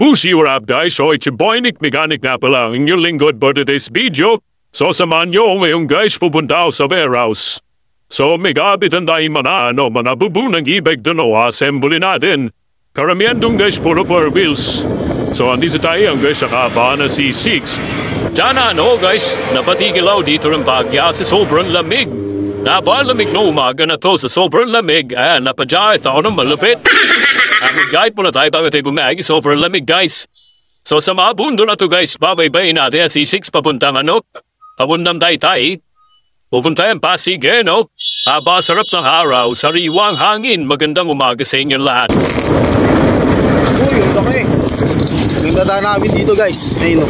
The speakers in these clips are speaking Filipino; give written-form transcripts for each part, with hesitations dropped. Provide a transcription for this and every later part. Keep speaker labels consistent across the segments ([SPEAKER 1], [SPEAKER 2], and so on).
[SPEAKER 1] Pussy, what up guys? So it's your boy Nick Mechanic nga pala ang inyong lingkod for today's video. So samahan nyo ngayon guys, pupunta ako sa warehouse. So may kapitan tayo manabubunang ibig doon assemble natin. Karamihan doon guys, puro 4 wheels. So andito tayo guys sa kabaan na C6. Diyan guys, napatigil ako dito ng bagya sa sobrang lamig. Napalamig na umaga na to sa sobrang lamig. Napadya ako ng malapit. Mag-guide muna tayo bago tayo bumagi. Sobrang lamig guys. So sa mga bundo na to guys, babaybayin natin ang C6 papuntang papuntang Taytay. Pupunta yung Pasig Haba sarap ng araw, sariwang hangin. Magandang umaga sa inyo lahat.
[SPEAKER 2] Uy, yung laki. Yung data namin dito guys. Ayun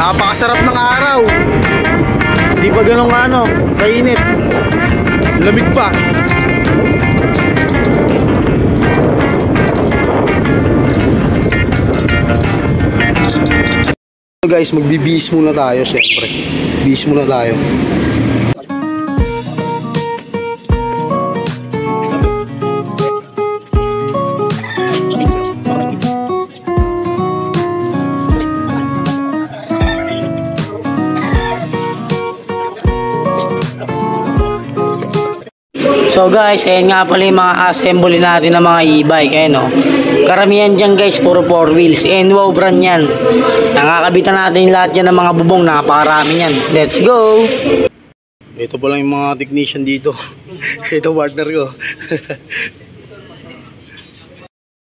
[SPEAKER 2] napakasarap ng araw. Hindi pa ganun kainit. Lamig pa. So guys, magbibihis muna tayo syempre. Bihis muna tayo.
[SPEAKER 3] So guys, ayan nga pala yung mga assembly natin ng mga e-bike. Karamihan dyan guys, puro 4 wheels. And wow brand yan. Nakakabitan natin lahat yan ng mga bubong. Napakarami yan. Let's go!
[SPEAKER 2] Ito pa lang yung mga technician dito. Ito partner ko.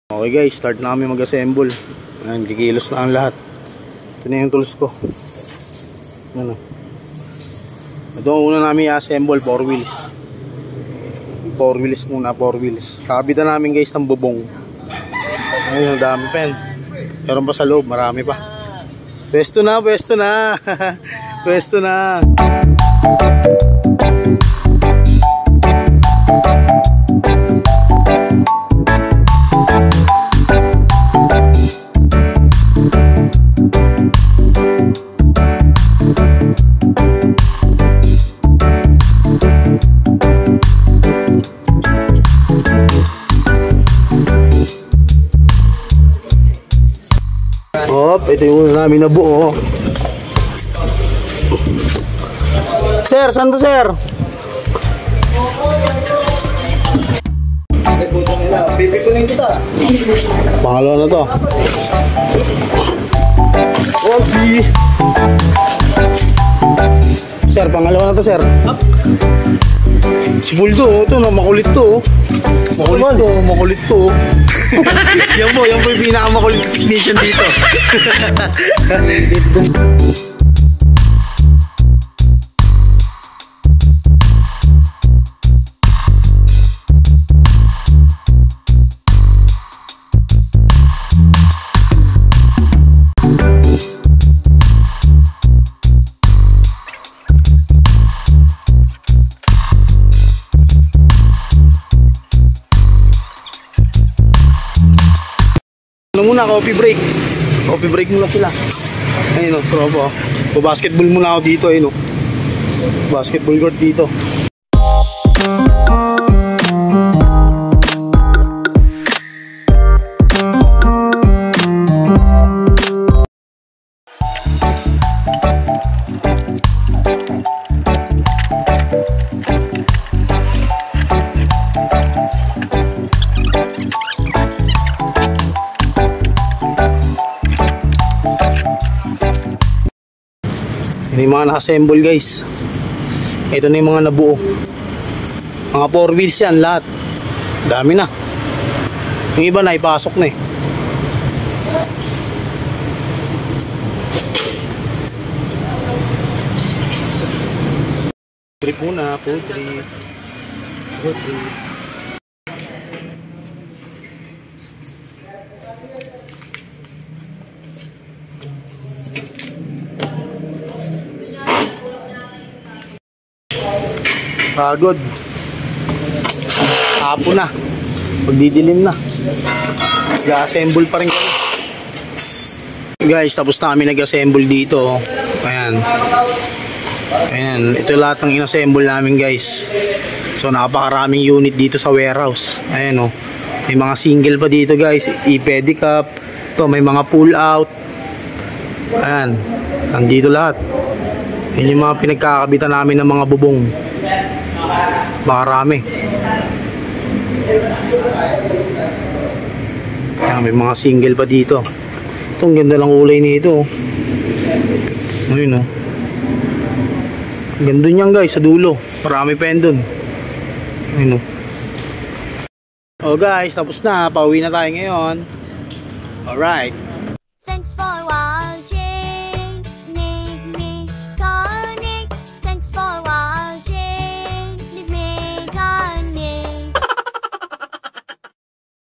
[SPEAKER 2] Okay guys, start na kami mag-assemble. Ayan, kikilos na ang lahat. Ito na yung tools ko. Ito una namin i-assemble, 4 wheels. 4 wheels muna, 4 wheels. Kakabitan namin guys ng bubong. Ayun, ang dami pen. Meron pa sa loob, marami pa. Pwesto na, pwesto na. Pwesto na. Ito yung namin na buo. Sir, saan to sir? Pipikunin kita. Pangalawa na to. Oopsie. Sir, pangalawa na to sir. Si Buldo, ito na makulit to. Makulit to. Yan po yung pinakamakulit technician dito. Muna coffee break. Coffee break muna sila. Ayun strobo. Basketball muna ako dito basketball court dito. Ini yung mga naka-assemble guys. Ito na yung mga nabuo. Mga 4 wheels yan lahat. Dami na. Yung iba na ipasok na Trip muna, food trip. Food trip. Pagod. Hapon na. Magdidilim na. Nag-assemble pa rin kami. Guys, tapos na kami nag-assemble dito. Ayan. Ayan, ito lahat ng inassemble namin guys. So napakaraming unit dito sa warehouse. Ayan o. May mga single pa dito guys. I-pedicab. Ito may mga pull out. Ayan. Nandito lahat. Yan yung mga pinagkakabitan namin ng mga bubong. Makarami. Ayan, may mga single pa dito. Itong ganda lang kulay nito. Ayun o. Ganda niyan guys sa dulo. Marami pa yan dun. Ayun o. Oh guys, tapos na. Pauwi na tayo ngayon. Alright.